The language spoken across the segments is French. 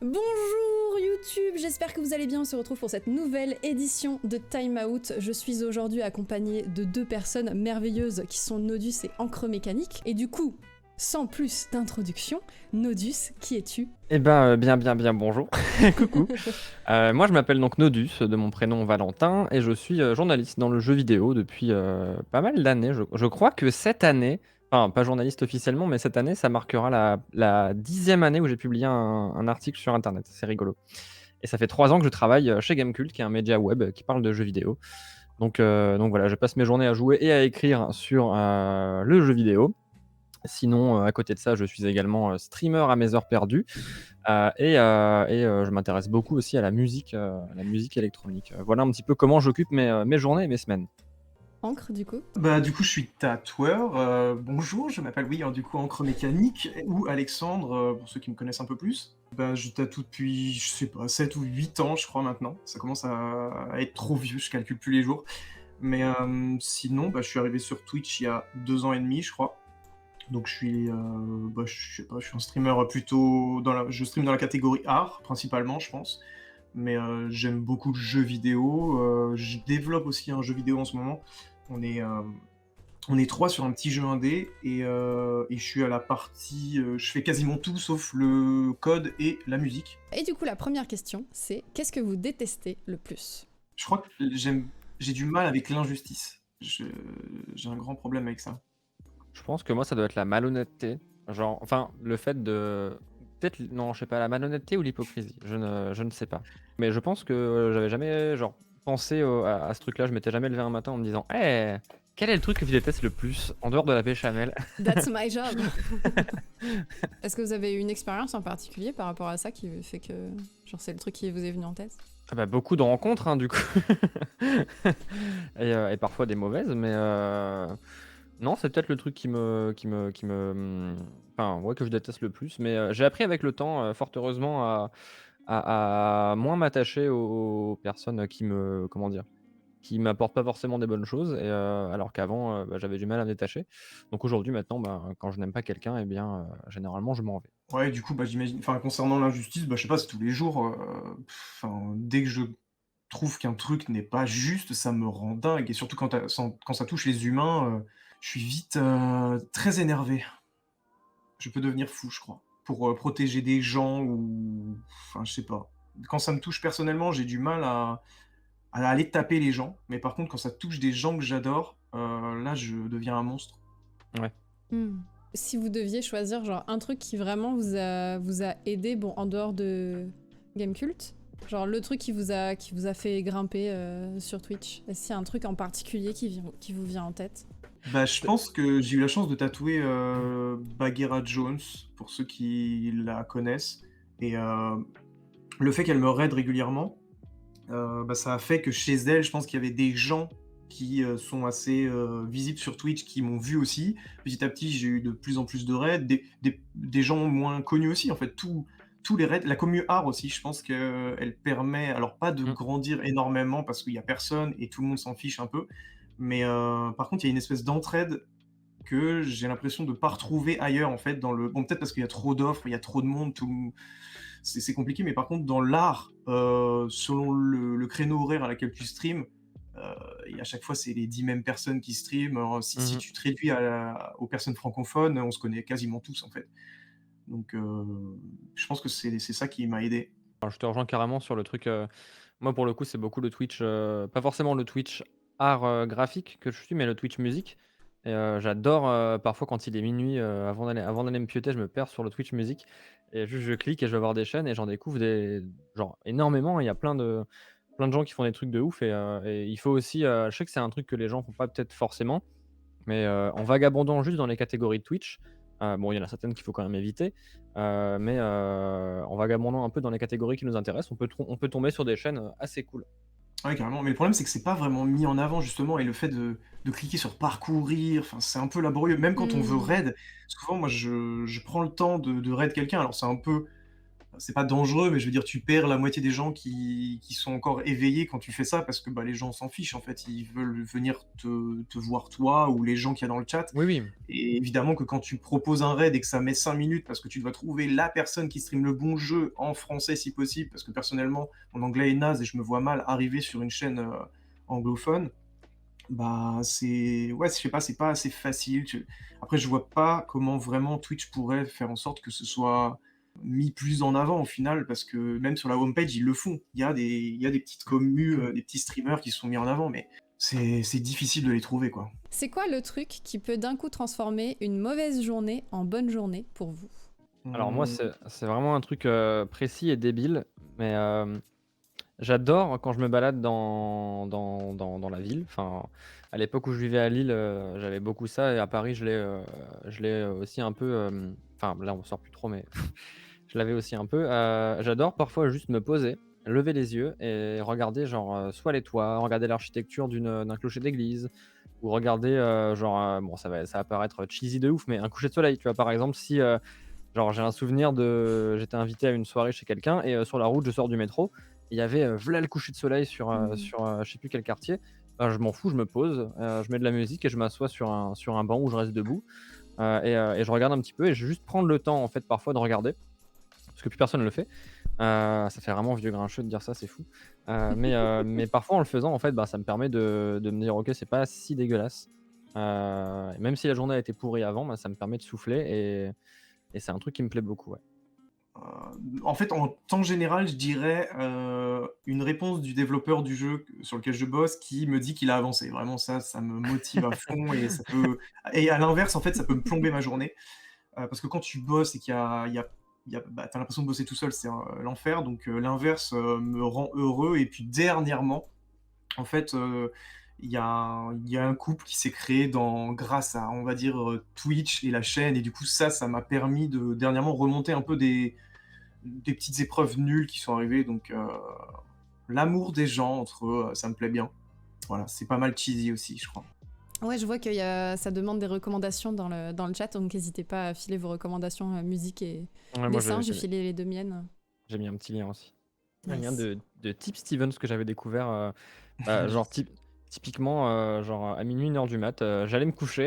Bonjour YouTube, j'espère que vous allez bien, on se retrouve pour cette nouvelle édition de Time Out. Je suis aujourd'hui accompagnée de deux personnes merveilleuses qui sont Nodus et Encre Mécanique. Et du coup, sans plus d'introduction, Nodus, qui es-tu? Bien, bonjour. Coucou. Moi, je m'appelle donc Nodus, de mon prénom Valentin, et je suis journaliste dans le jeu vidéo depuis pas mal d'années. Je crois que cette année, enfin, pas journaliste officiellement, mais cette année, ça marquera la 10e année où j'ai publié un article sur Internet. C'est rigolo. Et ça fait 3 ans que je travaille chez Gamecult, qui est un média web qui parle de jeux vidéo. Donc voilà, je passe mes journées à jouer et à écrire sur le jeu vidéo. Sinon, à côté de ça, je suis également streamer à mes heures perdues. Je m'intéresse beaucoup aussi à la musique électronique. Voilà un petit peu comment j'occupe mes journées et mes semaines. Encre, du coup? Du coup, je suis tatoueur. Bonjour, je m'appelle, oui, du coup, Encre Mécanique, ou Alexandre, pour ceux qui me connaissent un peu plus. Je tatoue depuis, je sais pas, 7 ou 8 ans, je crois, maintenant. Ça commence à être trop vieux, je calcule plus les jours. Mais sinon, je suis arrivé sur Twitch il y a 2 ans et demi, je crois. Donc je sais pas, je suis un streamer plutôt je stream dans la catégorie art, principalement, je pense. Mais j'aime beaucoup le jeu vidéo. Je développe aussi un jeu vidéo en ce moment. On est, euh, on est trois sur un petit jeu indé et je suis à la partie. Je fais quasiment tout sauf le code et la musique. Et du coup, la première question, c'est qu'est-ce que vous détestez le plus? Je crois que j'ai du mal avec l'injustice. J'ai un grand problème avec ça. Je pense que moi, ça doit être la malhonnêteté. Genre, enfin, le fait de peut-être non, je sais pas, la malhonnêteté ou l'hypocrisie, je ne sais pas. Mais je pense que j'avais jamais, genre, pensé à ce truc-là. Je m'étais jamais levé un matin en me disant: «Eh, quel est le truc que tu détestes le plus en dehors de la béchamel?» That's my job. Est-ce que vous avez eu une expérience en particulier par rapport à ça qui fait que, genre, c'est le truc qui vous est venu en tête? Ah bah, beaucoup de rencontres, hein, du coup. Et parfois des mauvaises, mais non, c'est peut-être le truc enfin, ouais, que je déteste le plus. Mais j'ai appris avec le temps, fort heureusement, à moins m'attacher aux personnes qui comment dire? Qui m'apportent pas forcément des bonnes choses alors qu'avant, j'avais du mal à me détacher. Donc aujourd'hui, maintenant, quand je n'aime pas quelqu'un et bien, généralement, je m'en vais. Ouais, du coup, j'imagine. Enfin, concernant l'injustice, je sais pas, c'est tous les jours. Enfin, dès que je trouve qu'un truc n'est pas juste, ça me rend dingue. Et surtout quand ça touche les humains, je suis vite très énervé. Je peux devenir fou, je crois. Pour protéger des gens ou. Enfin, je sais pas. Quand ça me touche personnellement, j'ai du mal à aller taper les gens. Mais par contre, quand ça touche des gens que j'adore, là, je deviens un monstre. Ouais. Si vous deviez choisir genre un truc qui vraiment vous a aidé, bon, en dehors de Gamecult, genre le truc qui vous a fait grimper sur Twitch, est-ce qu'il y a un truc en particulier qui vous vient en tête? Je pense que j'ai eu la chance de tatouer Bagheera Jones, pour ceux qui la connaissent. Et le fait qu'elle me raide régulièrement, ça a fait que chez elle, je pense qu'il y avait des gens qui sont assez visibles sur Twitch, qui m'ont vu aussi. Petit à petit, j'ai eu de plus en plus de raids, des gens moins connus aussi, en fait. Tous les raids, la commu art aussi, je pense qu'elle permet, alors pas de Mmh. grandir énormément parce qu'il y a personne et tout le monde s'en fiche un peu, mais par contre, il y a une espèce d'entraide que j'ai l'impression de pas retrouver ailleurs, en fait, dans le bon, peut-être parce qu'il y a trop d'offres, il y a trop de monde, tout c'est compliqué, mais par contre, dans l'art, selon le créneau horaire à laquelle tu streams, et à chaque fois, c'est les 10 mêmes personnes qui streament. Alors, si Mmh. tu te réduis aux personnes francophones, on se connaît quasiment tous, en fait. Donc, je pense que c'est ça qui m'a aidé. Alors je te rejoins carrément sur le truc, moi pour le coup, c'est beaucoup le Twitch, pas forcément le Twitch art, graphique que je suis, mais le Twitch musique et j'adore, parfois quand il est minuit, avant d'aller me pieuter, je me perds sur le Twitch musique et juste je clique et je vais voir des chaînes et j'en découvre des genre énormément. Il y a plein de gens qui font des trucs de ouf et il faut aussi, je sais que c'est un truc que les gens font pas peut-être forcément, mais en vagabondant juste dans les catégories de Twitch, bon, il y en a certaines qu'il faut quand même éviter, en vagabondant un peu dans les catégories qui nous intéressent, on peut tomber sur des chaînes, assez cool. Ouais, carrément. Mais le problème, c'est que c'est pas vraiment mis en avant, justement, et le fait de cliquer sur parcourir, enfin, c'est un peu laborieux. Même quand on veut Hmm. raid, souvent, moi, je prends le temps de raid quelqu'un. Alors, c'est pas dangereux, mais je veux dire, tu perds la moitié des gens qui sont encore éveillés quand tu fais ça, parce que bah, les gens s'en fichent en fait. Ils veulent venir te voir toi ou les gens qu'il y a dans le chat. Oui, oui. Et évidemment que quand tu proposes un raid et que ça met 5 minutes parce que tu dois trouver la personne qui stream le bon jeu en français si possible, parce que personnellement, mon anglais est naze et je me vois mal arriver sur une chaîne anglophone, bah c'est. Ouais, je sais pas, c'est pas assez facile. Après, je vois pas comment vraiment Twitch pourrait faire en sorte que ce soit mis plus en avant au final, parce que même sur la homepage, ils le font. Il y a des petites commus, des petits streamers qui sont mis en avant, mais c'est difficile de les trouver, quoi. C'est quoi le truc qui peut d'un coup transformer une mauvaise journée en bonne journée pour vous? Alors moi, Hmm. c'est vraiment un truc précis et débile, mais j'adore quand je me balade dans la ville. Enfin, à l'époque où je vivais à Lille, j'avais beaucoup ça, et à Paris, je l'ai aussi un peu. Enfin, là, on sort plus trop, mais je l'avais aussi un peu. J'adore parfois juste me poser, lever les yeux et regarder, genre, soit les toits, regarder l'architecture d'un clocher d'église, ou regarder, genre, bon, ça va paraître cheesy de ouf, mais un coucher de soleil. Tu vois, par exemple, si genre, j'ai un souvenir j'étais invité à une soirée chez quelqu'un, et sur la route, je sors du métro. Il y avait v'là le coucher de soleil sur je sais plus quel quartier. Je m'en fous, je me pose, je mets de la musique et je m'assois sur un banc où je reste debout, et je regarde un petit peu, et je vais juste prendre le temps en fait parfois de regarder, parce que plus personne ne le fait. Ça fait vraiment vieux grincheux de dire ça, c'est fou. Mais parfois en le faisant, en fait, bah, ça me permet de me dire ok, c'est pas si dégueulasse. Et même si la journée a été pourrie avant, bah, ça me permet de souffler, et c'est un truc qui me plaît beaucoup. Ouais. En fait, en temps général, je dirais une réponse du développeur du jeu sur lequel je bosse qui me dit qu'il a avancé. Vraiment, ça me motive à fond et ça peut. Et à l'inverse, en fait, ça peut me plomber ma journée. Parce que quand tu bosses et bah, t'as l'impression de bosser tout seul, c'est l'enfer. Donc l'inverse me rend heureux. Et puis dernièrement, en fait, il y a un couple qui s'est créé grâce à, on va dire, Twitch et la chaîne. Et du coup, ça m'a permis de dernièrement remonter un peu des petites épreuves nulles qui sont arrivées. Donc l'amour des gens entre eux, ça me plaît bien. Voilà, c'est pas mal cheesy aussi, je crois. Ouais, je vois que ça demande des recommandations dans le chat, donc n'hésitez pas à filer vos recommandations musique et Ouais, moi, dessin. J'ai filé les deux miennes. j'ai mis un petit lien aussi. Un lien Nice. de Tip Stevens que j'avais découvert, genre typiquement, genre à minuit, 1h du mat, j'allais me coucher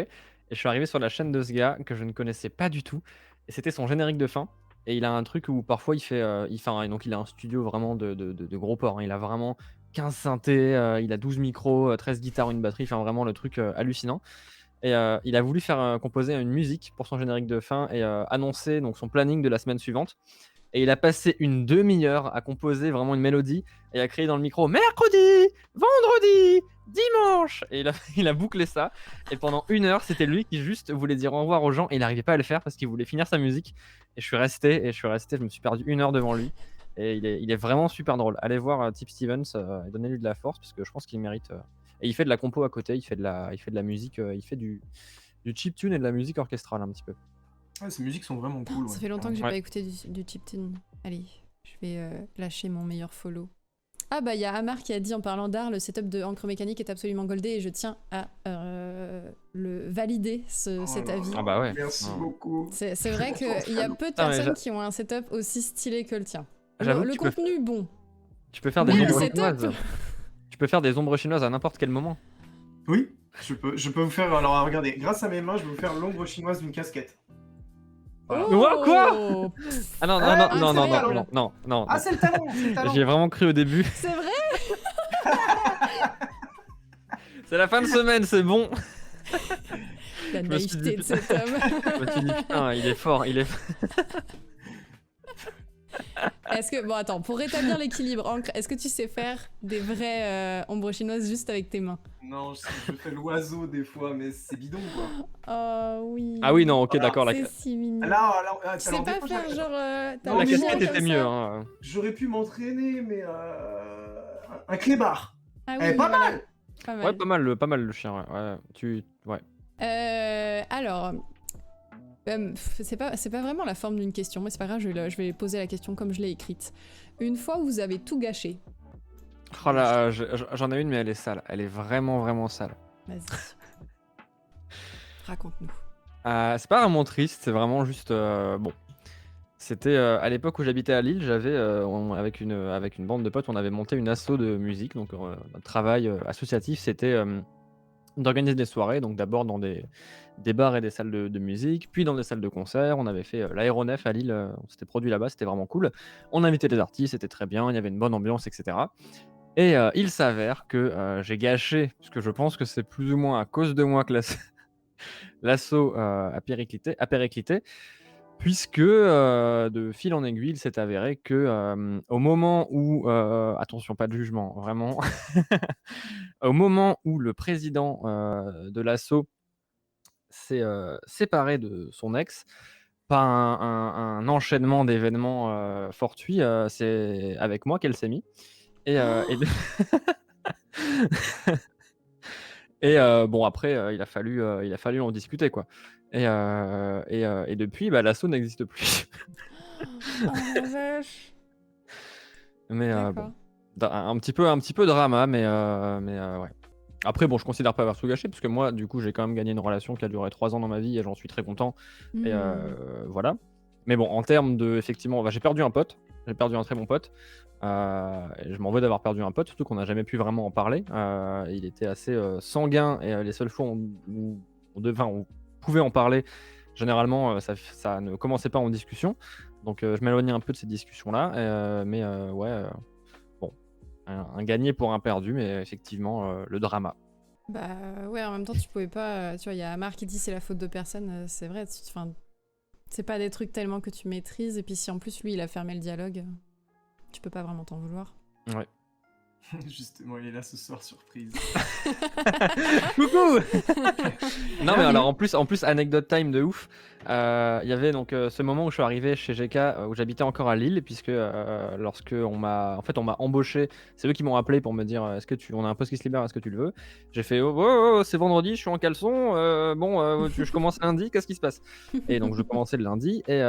et je suis arrivé sur la chaîne de ce gars que je ne connaissais pas du tout, et c'était son générique de fin. Et il a un truc où parfois donc il a un studio vraiment de gros porc, hein. Il a vraiment 15 synthés, il a 12 micros, 13 guitares, une batterie, enfin vraiment le truc hallucinant. Et il a voulu faire composer une musique pour son générique de fin, et annoncer donc son planning de la semaine suivante. Et il a passé une demi-heure à composer vraiment une mélodie et à crier dans le micro mercredi, vendredi, dimanche. Et il a bouclé ça. Et pendant 1 heure, c'était lui qui juste voulait dire au revoir aux gens, et il n'arrivait pas à le faire parce qu'il voulait finir sa musique. Et je suis resté, je me suis perdu 1 heure devant lui. Et il est vraiment super drôle. Allez voir Tip Stevens, et donnez-lui de la force parce que je pense qu'il mérite. Et il fait de la compo à côté, il fait de la musique, il fait du chiptune et de la musique orchestrale un petit peu. Ouais, ces musiques sont vraiment cool. Ça Ouais. fait longtemps que j'ai Ouais. pas écouté du chiptune. Allez, je vais lâcher mon meilleur follow. Ah bah il y a Amar qui a dit en parlant d'art, le setup de Encre Mécanique est absolument goldé, et je tiens à le valider cet là avis. là, Ah bah ouais. Merci Ouais. beaucoup. C'est vrai qu'il y a peu de Ah, mais personnes qui ont un setup aussi stylé que le tien. J'avoue que Le contenu, bon. tu peux faire des Oui, le ombres setup. chinoises. Tu peux faire des ombres chinoises à n'importe quel moment. Oui, je peux vous faire. Alors regardez, grâce à mes mains, je vais vous faire l'ombre chinoise d'une casquette. Voilà. Oh Ah non, Ah, non, non, non, c'est non, vrai, non, non, non, Ah, non. c'est le talent, c'est le talent. J'y ai vraiment cru au début. C'est vrai. C'est la fin de semaine, c'est bon. La Je me suis naïveté dit, de cet homme. Je me suis dit, putain, il est fort, il est Est-ce que, bon attends, pour rétablir l'équilibre, Ancre, est-ce que tu sais faire des vraies ombres chinoises juste avec tes mains? Non, je fais l'oiseau des fois, mais c'est bidon quoi. Oh oui. Ah oui, non, ok, Voilà. d'accord. C'est si mignon. Tu sais pas faire genre... t'as Non, La un mais casquette chien était comme mieux. ça. Hein. J'aurais pu m'entraîner, mais un clébard. Ah Eh, oui, pas voilà. mal. Pas mal. Ouais, pas mal le chien. Ouais. Ouais. Alors, c'est pas vraiment la forme d'une question, mais c'est pas grave, je vais poser la question comme je l'ai écrite. Une fois où vous avez tout gâché, Oh là, j'en ai une, mais elle est sale. Elle est vraiment, vraiment sale. vas-y. Raconte-nous. C'est pas vraiment triste, c'est vraiment juste. Bon. C'était, à l'époque où j'habitais à Lille, avec une bande de potes, on avait monté une asso de musique, donc notre travail, associatif, c'était, d'organiser des soirées, donc d'abord dans des bars et des salles de musique, puis dans des salles de concert. On avait fait, l'Aéronef à Lille, on s'était produit là-bas, c'était vraiment cool. On invitait des artistes, c'était très bien, il y avait une bonne ambiance et cetera et il s'avère que, j'ai gâché, puisque je pense que c'est plus ou moins à cause de moi que l'asso, a périclité, puisque, de fil en aiguille, il s'est avéré que, au moment où, attention, pas de jugement, vraiment, au moment où le président, de l'asso s'est, séparé de son ex, par un enchaînement d'événements, fortuits, c'est avec moi qu'elle s'est mise et de bon après, il a fallu en discuter quoi et depuis, bah, l'asso n'existe plus. Oh la vache! Mais bon, D'accord. un petit peu drama, mais ouais. Après bon, je considère pas avoir tout gâché, parce que moi, du coup, j'ai quand même gagné une relation qui a duré 3 ans dans ma vie et j'en suis très content et Mmh. voilà. Mais bon, en termes de effectivement, bah, j'ai perdu un pote, j'ai perdu un très bon pote, et je m'en veux d'avoir perdu un pote, surtout qu'on n'a jamais pu vraiment en parler. Il était assez, sanguin et les seules fois où on pouvait en parler, généralement, ça ne commençait pas en discussion. Donc je m'éloignais un peu de ces discussions-là, mais ouais, bon, un gagné pour un perdu, mais effectivement, le drama. Bah ouais, en même temps, tu pouvais pas. Tu vois, il y a Amar qui dit c'est la faute de personne. C'est vrai. Enfin, c'est pas des trucs tellement que tu maîtrises. Et puis si en plus lui, il a fermé le dialogue, tu peux pas vraiment t'en vouloir. Ouais. Justement, il est là ce soir, surprise. Coucou! Non, mais alors Bienvenue. en plus anecdote time de ouf, il y avait donc, ce moment où je suis arrivé chez GK, où j'habitais encore à Lille, puisque, lorsque on m'a embauché, c'est eux qui m'ont appelé pour me dire: «Est-ce que on a un poste qui se libère, est-ce que tu le veux?» J'ai fait: «Oh, oh, oh, oh, c'est vendredi, je suis en caleçon, bon, je commence lundi, qu'est-ce qui se passe?» Et donc je commençais le lundi et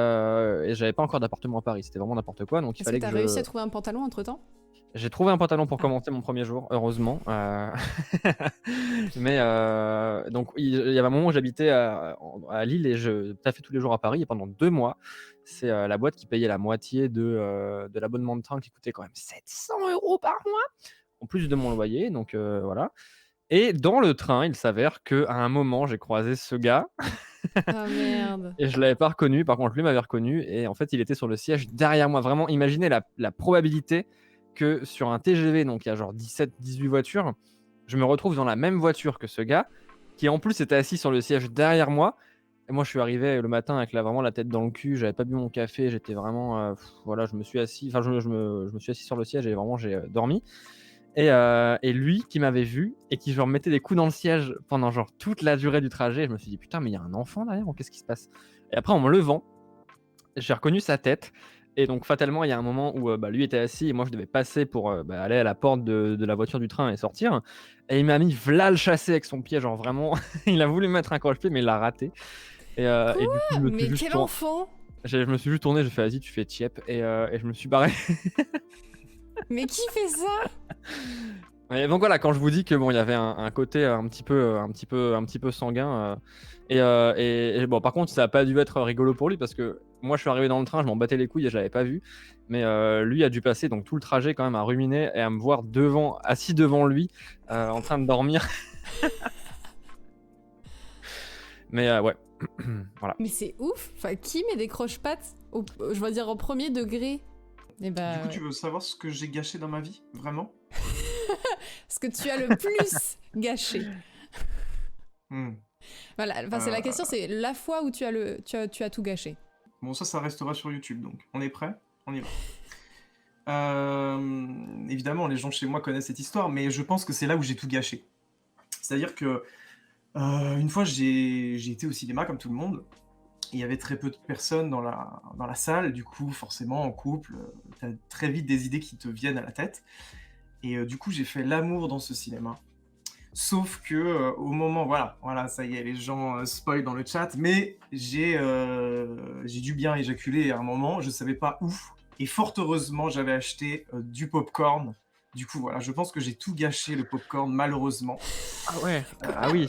j'avais pas encore d'appartement à Paris, c'était vraiment n'importe quoi, donc il Est-ce que fallait que t'as réussi à je trouver un pantalon entre-temps? j'ai trouvé un pantalon pour Ah. commencer mon premier jour, heureusement, mais donc il y avait un moment où j'habitais à Lille et je taffais tous les jours à Paris et pendant 2 mois, c'est, la boîte qui payait la moitié de l'abonnement de train qui coûtait quand même 700 € par mois, en plus de mon loyer, donc voilà et dans le train, il s'avère qu'à un moment, j'ai croisé ce gars Ah merde. et je l'avais pas reconnu. Par contre, lui m'avait reconnu et en fait, il était sur le siège derrière moi. Vraiment, imaginez la probabilité que sur un TGV, donc il y a genre 17-18 voitures, je me retrouve dans la même voiture que ce gars, qui en plus était assis sur le siège derrière moi et moi je suis arrivé le matin avec vraiment la tête dans le cul, j'avais pas bu mon café, j'étais vraiment, voilà, je me suis assis, enfin je me suis assis sur le siège et vraiment j'ai, dormi et lui qui m'avait vu et qui genre mettait des coups dans le siège pendant genre toute la durée du trajet, je me suis dit: «Putain mais il y a un enfant derrière ou qu'est-ce qui se passe?» Et après en me levant, j'ai reconnu sa tête et donc fatalement, il y a un moment où, bah, lui était assis et moi je devais passer pour, bah, aller à la porte de la voiture du train et sortir et il m'a mis v'là le chassé avec son pied, genre vraiment, il a voulu me mettre un croche-pied mais il l'a raté Quoi? et du coup, Mais quel enfant? je me suis juste tourné, j'ai fait: «Vas-y, tu fais tiep» et je me suis barré. Mais qui fait ça? Et donc voilà, quand je vous dis que bon, il y avait un côté un petit peu sanguin, et bon, par contre, ça a pas dû être rigolo pour lui parce que moi, je suis arrivé dans le train, je m'en battais les couilles et je l'avais pas vu. Mais lui a dû passer donc tout le trajet quand même à ruminer et à me voir assis devant lui, en train de dormir. Mais ouais, voilà. Mais c'est ouf. Enfin, qui met des croche-pattes je vais dire au premier degré? Eh Du coup, bah, tu veux savoir ce que j'ai gâché dans ma vie? Vraiment? ce que tu as le plus gâché. Hmm. Voilà, enfin, c'est la Euh, question, c'est la fois où tu as tout gâché. Bon, ça restera sur YouTube, donc. On est prêt? On y va. Évidemment, les gens chez moi connaissent cette histoire, mais je pense que c'est là où j'ai tout gâché. C'est-à-dire que une fois, j'ai été au cinéma comme tout le monde. Il y avait très peu de personnes dans la salle, du coup, forcément, en couple, tu as très vite des idées qui te viennent à la tête. Et du coup, j'ai fait l'amour dans ce cinéma. Sauf que au moment, voilà, ça y est, les gens spoil dans le chat, mais j'ai dû bien éjaculer à un moment, je savais pas où, et fort heureusement, j'avais acheté du popcorn. Du coup, voilà, je pense que j'ai tout gâché le popcorn, malheureusement. Ah ouais, ah oui.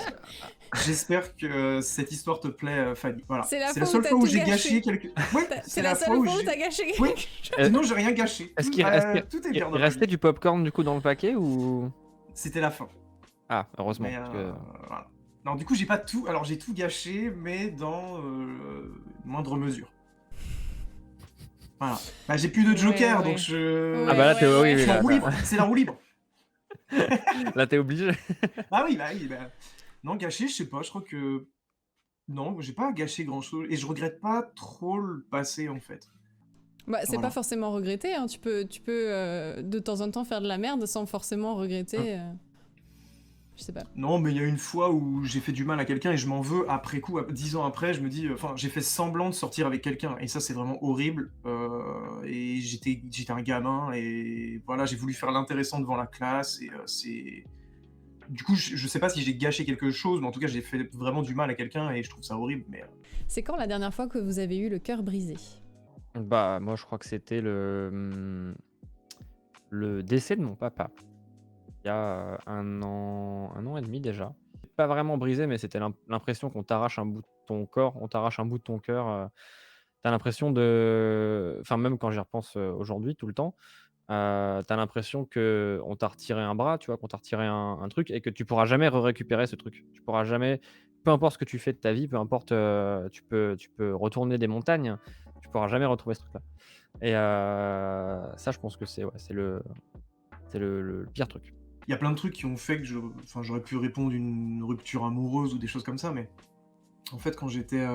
J'espère que cette histoire te plaît, Fanny. Voilà. C'est la C'est la fois où seule t'as fois où tout j'ai gâché. gâché quelque. Oui, C'est c'est la la seule fois où fois où j'ai. t'as gâché Oui. quelque chose. Euh, Sinon, j'ai rien gâché. Est-ce Tout, qu'il tout est bien dans il ma restait vie. du popcorn du coup dans le paquet ou? C'était la fin. Ah, heureusement. Mais Parce que... voilà. Non, du coup, j'ai pas tout. Alors, j'ai tout gâché, mais dans moindre mesure. Voilà. Bah, j'ai plus de Ouais, joker, donc ouais. je. Ah bah Ouais, là, t'es ouais, oui, ouais. oui, Je suis en là, roue libre. C'est la roue libre. là, t'es obligé. Ah oui, bah oui. Bah. Non, gâché, je sais pas. Je crois que. Non, j'ai pas gâché grand-chose. Et je regrette pas trop le passé, en fait. Bah, c'est pas Voilà. forcément regretter, hein. Tu peux de temps en temps faire de la merde sans forcément Hum. regretter. Je sais pas. Non, mais il y a une fois où j'ai fait du mal à quelqu'un et je m'en veux après coup. 10 ans après, je me dis, enfin, j'ai fait semblant de sortir avec quelqu'un et ça, c'est vraiment horrible. Et j'étais un gamin et voilà, j'ai voulu faire l'intéressant devant la classe et c'est. Du coup, je sais pas si j'ai gâché quelque chose, mais en tout cas, j'ai fait vraiment du mal à quelqu'un et je trouve ça horrible. Mais C'est quand la dernière fois que vous avez eu le cœur brisé? Bah, moi, je crois que c'était le décès de mon papa. Il y a 1 an et demi déjà. Pas vraiment brisé, mais c'était l'impression qu'on t'arrache un bout de ton corps, on t'arrache un bout de ton cœur. Tu l'impression de enfin, même quand j'y repense, aujourd'hui, tout le temps, tu l'impression qu'on t'a retiré un bras, tu vois? Qu'on t'a retiré un truc et que tu pourras jamais récupérer ce truc. Tu pourras jamais peu importe ce que tu fais de ta vie, peu importe, tu peux retourner des montagnes, tu pourras jamais retrouver ce truc-là et ça, je pense que c'est ouais, c'est le pire truc. il y a plein de trucs qui ont fait que enfin, j'aurais pu répondre une rupture amoureuse ou des choses comme ça, mais en fait, quand j'étais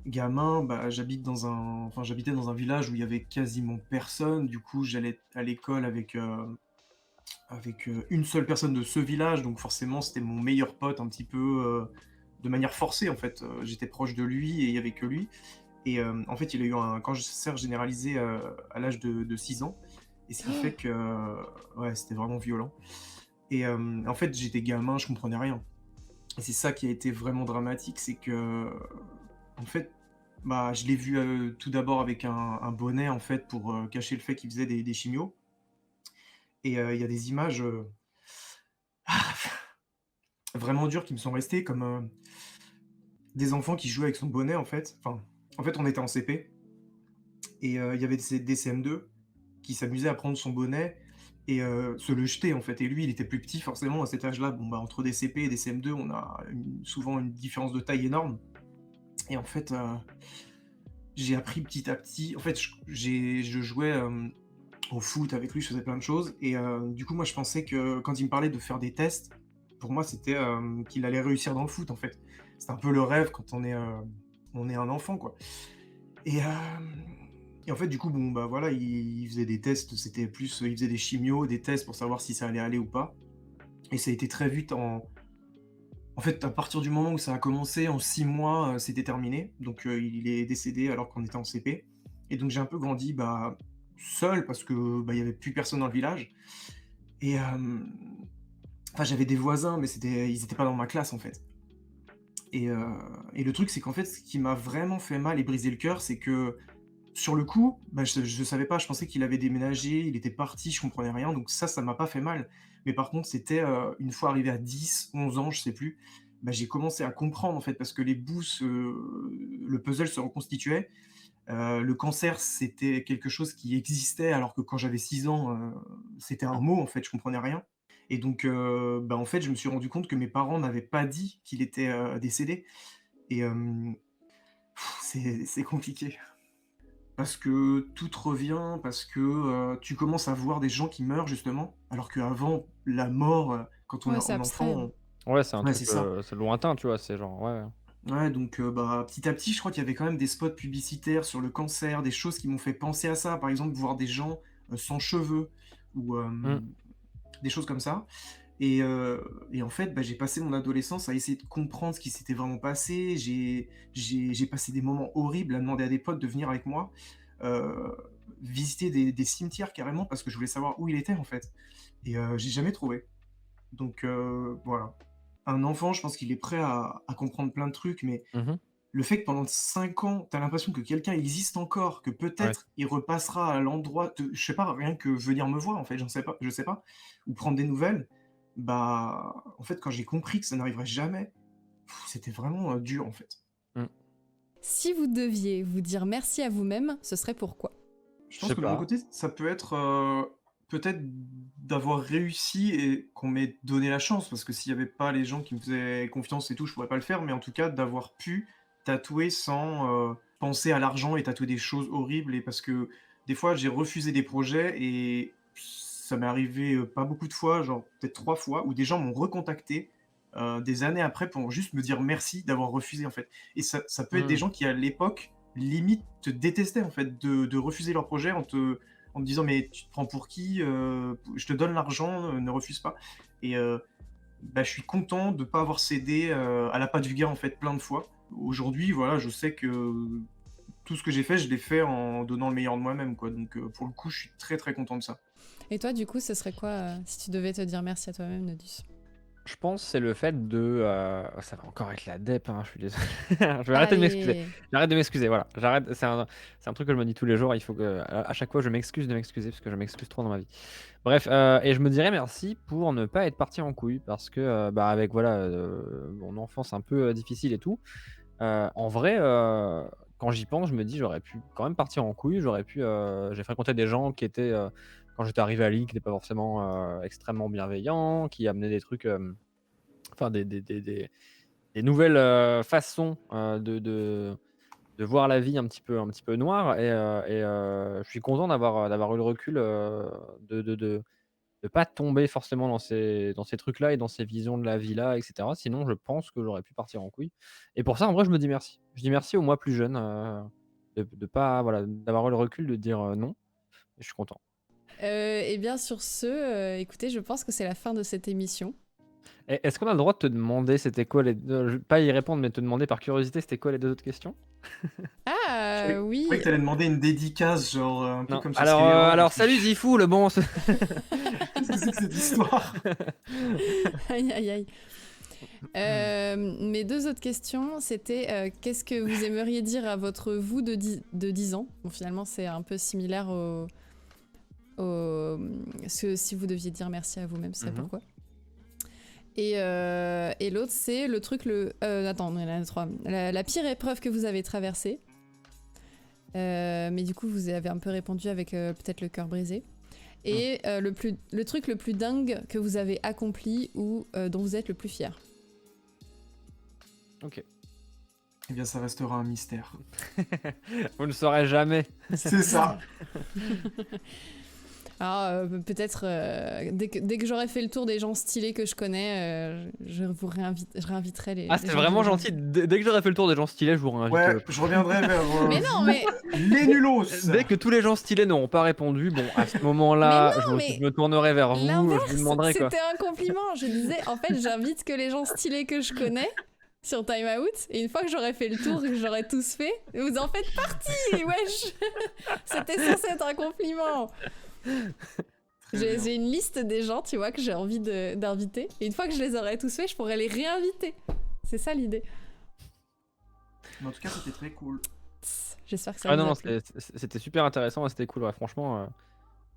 gamin, bah, j'habitais dans un village où il y avait quasiment personne. Du coup, j'allais à l'école avec une seule personne de ce village, donc forcément, c'était mon meilleur pote un petit peu de manière forcée en fait. J'étais proche de lui et il y avait que lui. Et en fait, il a eu un cancer généralisé à l'âge de 6 ans. Et ce qui fait que ouais, c'était vraiment violent. Et en fait, j'étais gamin, je comprenais rien. Et c'est ça qui a été vraiment dramatique, c'est que en fait, bah, je l'ai vu, tout d'abord avec un bonnet, en fait, pour, cacher le fait qu'il faisait des chimios et il y a des images, vraiment dures qui me sont restées comme, des enfants qui jouaient avec son bonnet, en fait. Enfin, en fait, on était en CP et il y avait des CM2 qui s'amusaient à prendre son bonnet et se le jeter, en fait et lui, il était plus petit forcément à cet âge-là. Bon, bah, entre des CP et des CM2, on a souvent une différence de taille énorme et en fait, j'ai appris petit à petit en fait, je jouais, au foot avec lui, je faisais plein de choses et du coup, moi, je pensais que quand il me parlait de faire des tests, pour moi, c'était, qu'il allait réussir dans le foot, en fait. C'est un peu le rêve quand on est un enfant, quoi et en fait, du coup, bon, bah, voilà, il faisait des tests, c'était plus, il faisait des chimios, des tests pour savoir si ça allait aller ou pas et ça a été très vite en fait, à partir du moment où ça a commencé, en 6 mois, c'était terminé. Donc, il est décédé alors qu'on était en CP et donc j'ai un peu grandi, bah, seul parce que, bah, il y avait plus personne dans le village et enfin, j'avais des voisins, mais ils étaient pas dans ma classe, en fait et le truc, c'est qu'en fait, ce qui m'a vraiment fait mal et brisé le cœur, c'est que, sur le coup, bah, je savais pas, je pensais qu'il avait déménagé, il était parti, je comprenais rien, donc ça m'a pas fait mal. Mais par contre, c'était, une fois arrivé à 10, 11 ans, je sais plus, bah, j'ai commencé à comprendre, en fait, parce que le puzzle se reconstituait. Le cancer, c'était quelque chose qui existait, alors que quand j'avais 6 ans, c'était un mot, en fait, je comprenais rien et donc bah, en fait, je me suis rendu compte que mes parents m'avaient pas dit qu'il était, décédé et c'est compliqué. Parce que tout te revient, parce que, tu commences à voir des gens qui meurent justement, alors qu'avant la mort, quand on est Ouais, c'est un enfant, abstrait, hein. Ouais, c'est un ouais, truc, c'est ça. c'est lointain, tu vois? C'est genre ouais, ouais. Ouais, donc bah, petit à petit, je crois qu'il y avait quand même des spots publicitaires sur le cancer, des choses qui m'ont fait penser à ça. Par exemple, voir des gens, sans cheveux ou Mmh. des choses comme ça et en fait, bah, j'ai passé mon adolescence à essayer de comprendre ce qui s'était vraiment passé. J'ai passé des moments horribles à demander à des potes de venir avec moi, heu, visiter des cimetières carrément parce que je voulais savoir où il était, en fait et j'ai jamais trouvé. Donc voilà. Un enfant, je pense qu'il est prêt à comprendre plein de trucs, mais Mmh. le fait que pendant 5 ans, tu as l'impression que quelqu'un existe encore, que Ouais. peut-être il repassera à l'endroit de je sais pas, rien que venir me voir en fait, je sais pas, ou prendre des nouvelles, bah, en fait, quand j'ai compris que ça n'arriverait jamais, c'était vraiment dur en fait. Mmh. Si vous deviez vous dire merci à vous-même, ce serait pourquoi? Je Je pense sais que de mon pas. côté, ça peut être peut-être d'avoir réussi et qu'on m'ait donné la chance, parce que s'il n'y avait pas les gens qui me faisaient confiance et tout, je pourrais pas le faire, mais en tout cas d'avoir pu tatouer sans penser à l'argent et tatouer des choses horribles, et parce que des fois j'ai refusé des projets et ça m'est arrivé pas beaucoup de fois, genre peut-être 3 fois, où des gens m'ont recontacté des années après pour juste me dire merci d'avoir refusé en fait. Et ça peut être des Mmh. gens qui à l'époque limite te détestaient en fait de refuser leur projet en te disant mais tu te prends pour qui, je te donne l'argent, ne refuse pas. Et bah, je suis content de ne pas avoir cédé à la patte vulgaire en fait plein de fois. Aujourd'hui, voilà, je sais que tout ce que j'ai fait, je l'ai fait en donnant le meilleur de moi-même, quoi. Donc pour le coup, je suis très très content de ça. Et toi, du coup, ce serait quoi si tu devais te dire merci à toi-même, Nodus? Je pense que c'est le fait ça va encore être la dep, hein, je suis désolé. Je vais arrêter de m'excuser. Allez! J'arrête de m'excuser, voilà. J'arrête, c'est un truc que je me dis tous les jours, il faut qu'à chaque fois je m'excuse de m'excuser parce que je m'excuse trop dans ma vie. Bref, et je me dirais merci pour ne pas être parti en couille parce que, bah, avec voilà, mon enfance un peu, difficile et tout, en vrai, quand j'y pense, je me dis: «J'aurais pu quand même partir en couille». J'ai fréquenté des gens qui étaient, quand j'étais arrivé à Lille, qui n'étaient pas forcément, extrêmement bienveillants, qui amenaient des trucs, enfin des nouvelles, façons, de voir la vie un petit peu noire, je suis content d'avoir eu le recul, de pas tomber forcément dans ces trucs-là et dans ces visions de la vie-là et cetera. Sinon, je pense que j'aurais pu partir en couille et pour ça, en vrai, je me dis merci. Je dis merci au moi plus jeune, de pas voilà, d'avoir eu le recul de dire, non et je suis content. Et bien sur ce, écoutez, je pense que c'est la fin de cette émission. Et est-ce qu'on a le droit de te demander c'était quoi pas y répondre, mais te demander par curiosité, c'était quoi les 2 autres questions? Ah Je oui! croyais que tu allais demander une dédicace, genre un peu Non. comme sur Alors, Skyrock. alors salut Zifou, le bon. Qu'est-ce que c'est que cette histoire? Aïe, aïe, aïe. Mes 2 autres questions, c'était qu'est-ce que vous aimeriez dire à votre vous de 10 ans? Bon, finalement, c'est un peu similaire si vous deviez dire merci à vous-même, c'est pourquoi? Et l'autre, c'est le truc, attends, il y en a 3. La pire épreuve que vous avez traversée. Mais du coup, vous avez un peu répondu avec peut-être le cœur brisé. Et le truc le plus dingue que vous avez accompli ou dont vous êtes le plus fier. OK. Eh bien, ça restera un mystère. Vous ne le saurez jamais. C'est ça. Alors, peut-être dès que j'aurai fait le tour des gens stylés que je connais, je réinviterai les. Ah, les c'était gens vraiment du- gentil. Dès que j'aurai fait le tour des gens stylés, je vous réinvite. Ouais, je reviendrai vers Mais non, mais. les nulos. Dès que tous les gens stylés n'auront pas répondu, bon, à ce moment-là, Mais non, je me tournerai vers vous, je L'inverse, vous demanderai quoi. c'était un compliment. Je disais, en fait, j'invite que les gens stylés que je connais sur Time Out, et une fois que j'aurai fait le tour et que j'aurai tous fait, vous en faites partie, wesh. C'était censé être un compliment. Très bien. J'ai une liste des gens, tu vois, que j'ai envie d'inviter, et une fois que je les aurai tous faits, je pourrais les réinviter. C'est ça l'idée. Mais en tout cas, c'était très cool. J'espère que ça Ah vous non, a non, plu. c'était super intéressant et c'était cool. Ouais, franchement,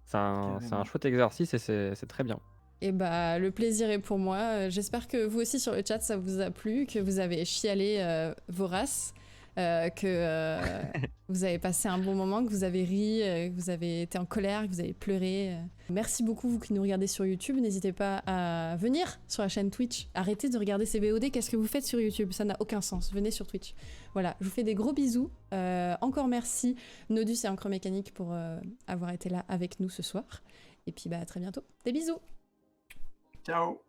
c'est un Carrément. chouette exercice et c'est très bien. Et bah, le plaisir est pour moi. J'espère que vous aussi sur le chat, ça vous a plu, que vous avez chialé vorace, que vous avez passé un bon moment, que vous avez ri, que vous avez été en colère, que vous avez pleuré. Merci beaucoup, vous qui nous regardez sur YouTube. N'hésitez pas à venir sur la chaîne Twitch. Arrêtez de regarder ces VOD. Qu'est-ce que vous faites sur YouTube? Ça n'a aucun sens. Venez sur Twitch. Voilà, je vous fais des gros bisous. Encore merci, Nodus et Encre Mécanique, pour avoir été là avec nous ce soir. Et puis, bah, à très bientôt. Des bisous! Ciao.